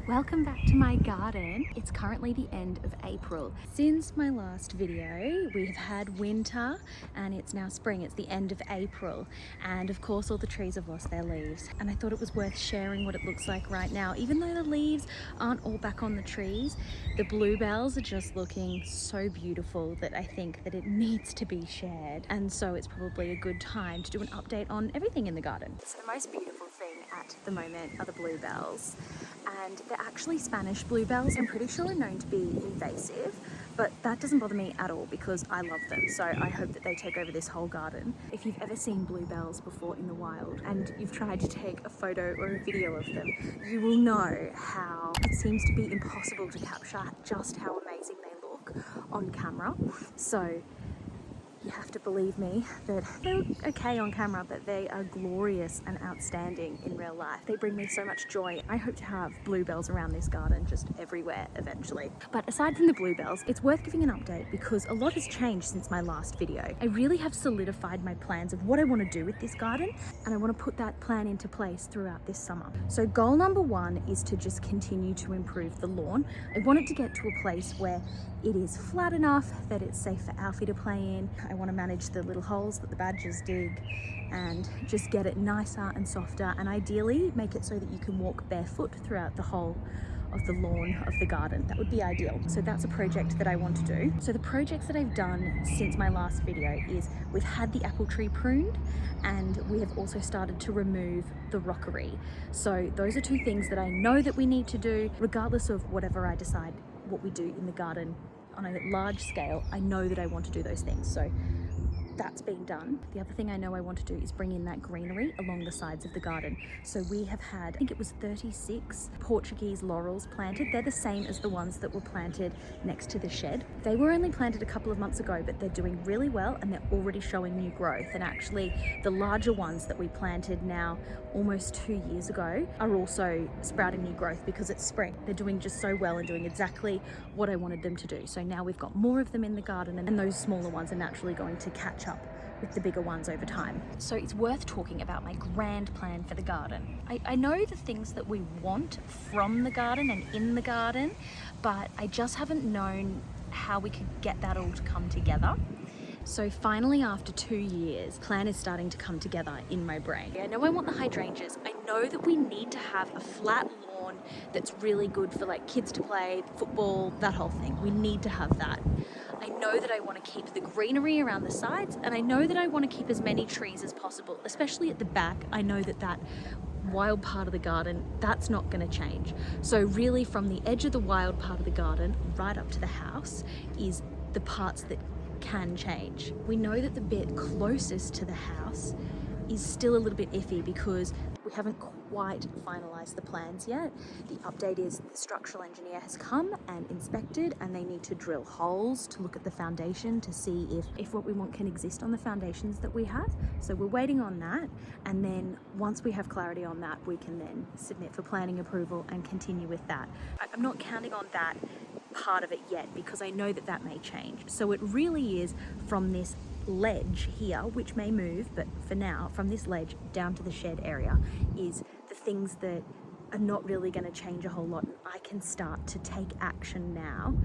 Welcome back to my garden. It's currently the end of April. Since my last video, we've had winter and it's now spring. It's the end of April. And of course, all the trees have lost their leaves. And I thought it was worth sharing what it looks like right now. Even though the leaves aren't all back on the trees, the bluebells are just looking so beautiful that I think that it needs to be shared. And so it's probably a good time to do an update on everything in the garden. So the most beautiful thing at the moment are the bluebells. And they're actually Spanish bluebells. I'm pretty sure are known to be invasive, but that doesn't bother me at all because I love them. So I hope that they take over this whole garden. If you've ever seen bluebells before in the wild and you've tried to take a photo or a video of them, you will know how it seems to be impossible to capture just how amazing they look on camera. So you have to believe me that they look okay on camera, but they are glorious and outstanding in real life. They bring me so much joy. I hope to have bluebells around this garden just everywhere eventually. But aside from the bluebells, it's worth giving an update because a lot has changed since my last video. I really have solidified my plans of what I want to do with this garden, and I want to put that plan into place throughout this summer. So goal number one is to just continue to improve the lawn. I want it to get to a place where it is flat enough that it's safe for Alfie to play in. I want to manage the little holes that the badgers dig and just get it nicer and softer, and ideally make it so that you can walk barefoot throughout the whole of the lawn of the garden. That would be ideal. So that's a project that I want to do. So the projects that I've done since my last video is we've had the apple tree pruned and we have also started to remove the rockery. So those are two things that I know that we need to do regardless of whatever I decide what we do in the garden on a large scale. I know that I want to do those things. So that's been done. The other thing I know I want to do is bring in that greenery along the sides of the garden. So we have had, I think it was 36 Portuguese laurels planted. They're the same as the ones that were planted next to the shed. They were only planted a couple of months ago, but they're doing really well and they're already showing new growth. And actually the larger ones that we planted now almost 2 years ago are also sprouting new growth because it's spring. They're doing just so well and doing exactly what I wanted them to do. So now we've got more of them in the garden, and those smaller ones are naturally going to catch up with the bigger ones over time. So it's worth talking about my grand plan for the garden. I know the things that we want from the garden and in the garden, but I just haven't known how we could get that all to come together. So finally, after 2 years, plan is starting to come together in my brain. I know I want the hydrangeas. I know that we need to have a flat lawn that's really good for like kids to play, football, that whole thing. We need to have that. I know that I want to keep the greenery around the sides, and I know that I want to keep as many trees as possible, especially at the back. I know that that wild part of the garden, that's not going to change. So really from the edge of the wild part of the garden right up to the house is the parts that can change. We know that the bit closest to the house is still a little bit iffy because we haven't quite finalised the plans yet. The update is the structural engineer has come and inspected, and they need to drill holes to look at the foundation to see if what we want can exist on the foundations that we have. So we're waiting on that, and then once we have clarity on that, we can then submit for planning approval and continue with that. I'm not counting on that part of it yet because I know that that may change. So it really is from this ledge here, which may move, but for now, from this ledge down to the shed area is the things that are not really going to change a whole lot. And I can start to take action now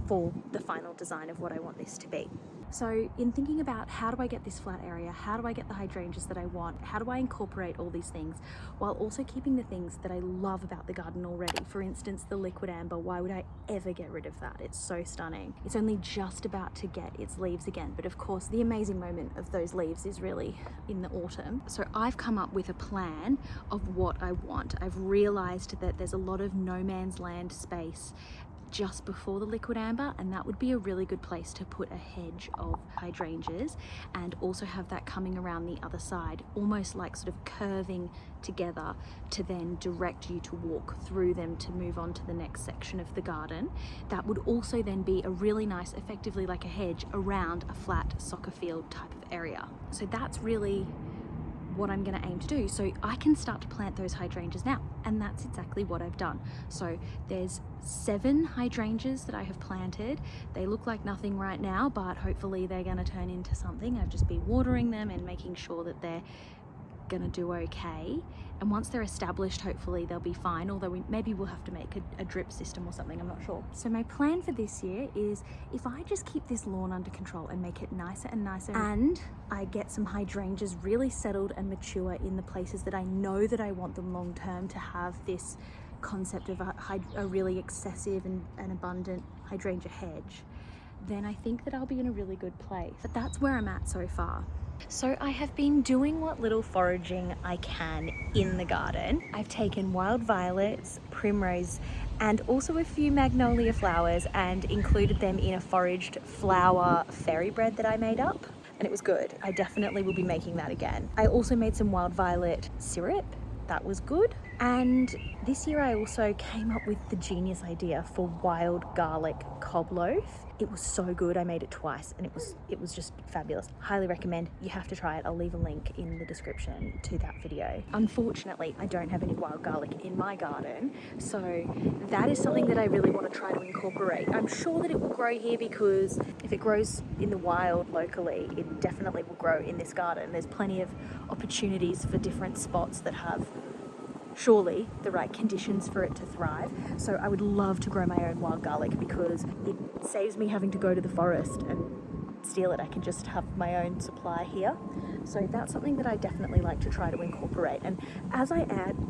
for the final design of what I want this to be. So in thinking about how do I get this flat area, how do I get the hydrangeas that I want, how do I incorporate all these things while also keeping the things that I love about the garden already? For instance, the liquid amber, why would I ever get rid of that? It's so stunning. It's only just about to get its leaves again, but of course the amazing moment of those leaves is really in the autumn. So I've come up with a plan of what I want. I've realized that there's a lot of no man's land space just before the liquid amber, and that would be a really good place to put a hedge of hydrangeas and also have that coming around the other side, almost like sort of curving together to then direct you to walk through them to move on to the next section of the garden. That would also then be a really nice, effectively like a hedge around a flat soccer field type of area. So that's really what I'm going to aim to do. So I can start to plant those hydrangeas now, and that's exactly what I've done. So there's 7 hydrangeas that I have planted. They look like nothing right now, but hopefully they're going to turn into something. I've just been watering them and making sure that they're gonna do okay. And once they're established, hopefully they'll be fine, although maybe we'll have to make a drip system or something, I'm not sure. So my plan for this year is if I just keep this lawn under control and make it nicer and nicer, and I get some hydrangeas really settled and mature in the places that I know that I want them long term to have this concept of a really excessive and abundant hydrangea hedge, then I think that I'll be in a really good place. But that's where I'm at so far. So I have been doing what little foraging I can in the garden. I've taken wild violets, primrose, and also a few magnolia flowers and included them in a foraged flower fairy bread that I made up. And it was good. I definitely will be making that again. I also made some wild violet syrup. That was good. And this year I also came up with the genius idea for wild garlic cob loaf. It was so good. I made it twice and it was just fabulous. Highly recommend. You have to try it. I'll leave a link in the description to that video. Unfortunately, I don't have any wild garlic in my garden, so that is something that I really want to try to incorporate. I'm sure that it will grow here because if it grows in the wild locally, it definitely will grow in this garden. There's plenty of opportunities for different spots that have surely the right conditions for it to thrive. So I would love to grow my own wild garlic because it saves me having to go to the forest and steal it. I can just have my own supply here. So that's something that I definitely like to try to incorporate. And as I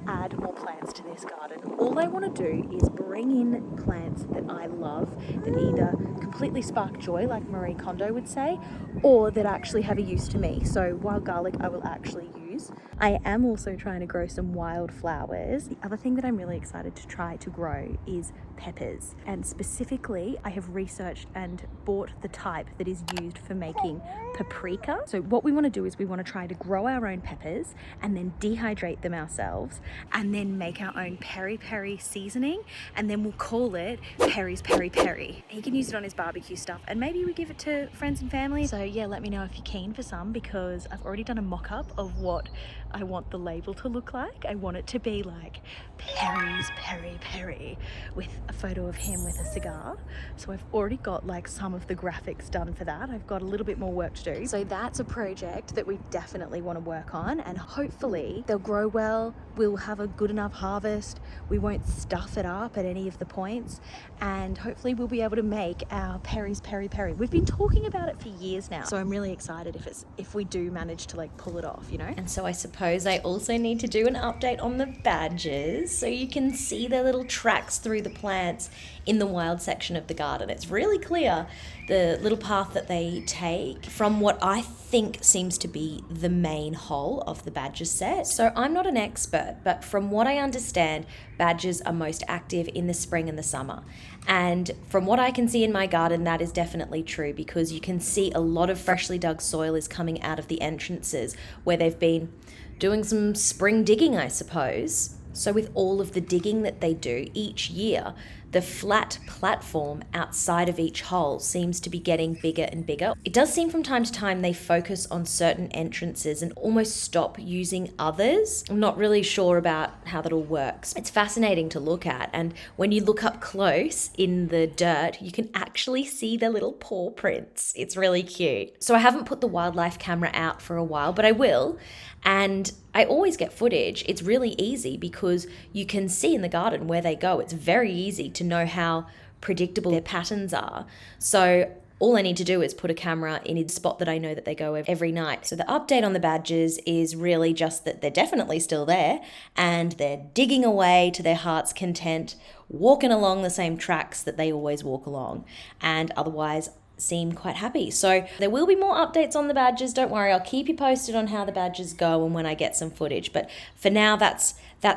add more plants to this garden, all I want to do is bring in plants that I love, that either completely spark joy, like Marie Kondo would say, or that actually have a use to me. So wild garlic I will actually use. I am also trying to grow some wild flowers. The other thing that I'm really excited to try to grow is peppers. And specifically, I have researched and bought the type that is used for making paprika. So what we want to do is we want to try to grow our own peppers and then dehydrate them ourselves and then make our own peri seasoning, and then we'll call it Peri's Peri. He can use it on his barbecue stuff and maybe we give it to friends and family. So yeah, let me know if you're keen for some because I've already done a mock-up of what I want the label to look like. I want it to be like Peri's Peri with a photo of him with a cigar. So I've already got like some of the graphics done for that. I've got a little bit more work to do. So that's a project that we definitely want to work on, and hopefully they'll grow well. We'll have a good enough harvest. We won't stuff it up at any of the points, and hopefully we'll be able to make our Peri's Peri. We've been talking about it for years now, so I'm really excited if we do manage to like pull it off, you know. And so I suppose I also need to do an update on the badgers so you can see their little tracks through the plants in the wild section of the garden. It's really clear the little path that they take from what I think seems to be the main hole of the badger sett. So I'm not an expert, but from what I understand, badgers are most active in the spring and the summer. And from what I can see in my garden, that is definitely true because you can see a lot of freshly dug soil is coming out of the entrances where they've been doing some spring digging, I suppose. So with all of the digging that they do each year, the flat platform outside of each hole seems to be getting bigger and bigger. It does seem from time to time they focus on certain entrances and almost stop using others. I'm not really sure about how that all works. It's fascinating to look at, and when you look up close in the dirt, you can actually see the little paw prints. It's really cute. So I haven't put the wildlife camera out for a while, but I will. And I always get footage. It's really easy because you can see in the garden where they go. It's very easy to know how predictable their patterns are. So all I need to do is put a camera in a spot that I know that they go every night. So the update on the badgers is really just that they're definitely still there and they're digging away to their heart's content, walking along the same tracks that they always walk along, and otherwise seem quite happy. So there will be more updates on the badgers. Don't worry, I'll keep you posted on how the badgers go and when I get some footage. But for now, that's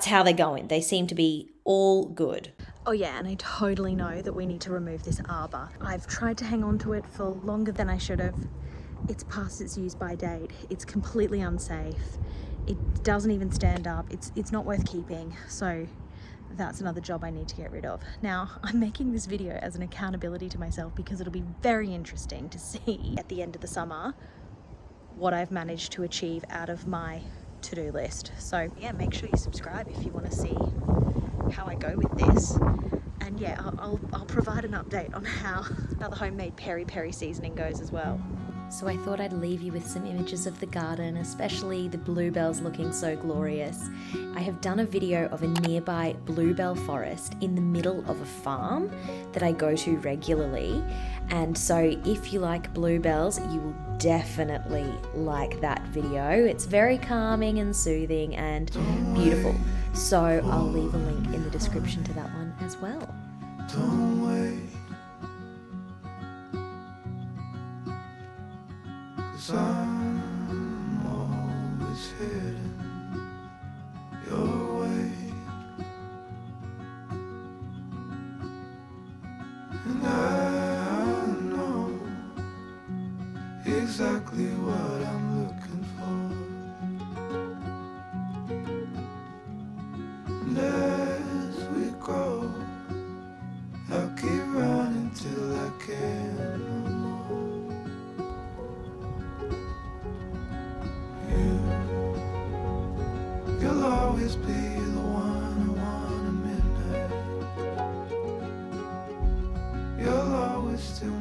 how they're going. They seem to be all good. Oh yeah, and I totally know that we need to remove this arbor. I've tried to hang on to it for longer than I should have. It's past its use by date. It's completely unsafe. It doesn't even stand up. It's not worth keeping. So that's another job I need to get rid of. Now, I'm making this video as an accountability to myself because it'll be very interesting to see at the end of the summer what I've managed to achieve out of my to-do list. So yeah, make sure you subscribe if you want to see how I go with this. And yeah, I'll provide an update on how the homemade peri seasoning goes as well. So I thought I'd leave you with some images of the garden, especially the bluebells looking so glorious. I have done a video of a nearby bluebell forest in the middle of a farm that I go to regularly. And so if you like bluebells, you will definitely like that video. It's very calming and soothing and beautiful. So I'll leave a link in the description to that one as well. Don't wait, 'cause I'm always heading your way, and I know exactly what I'm looking for, and as we go, I'll keep running till I can't no more. You'll always be the one I want at midnight. You'll always still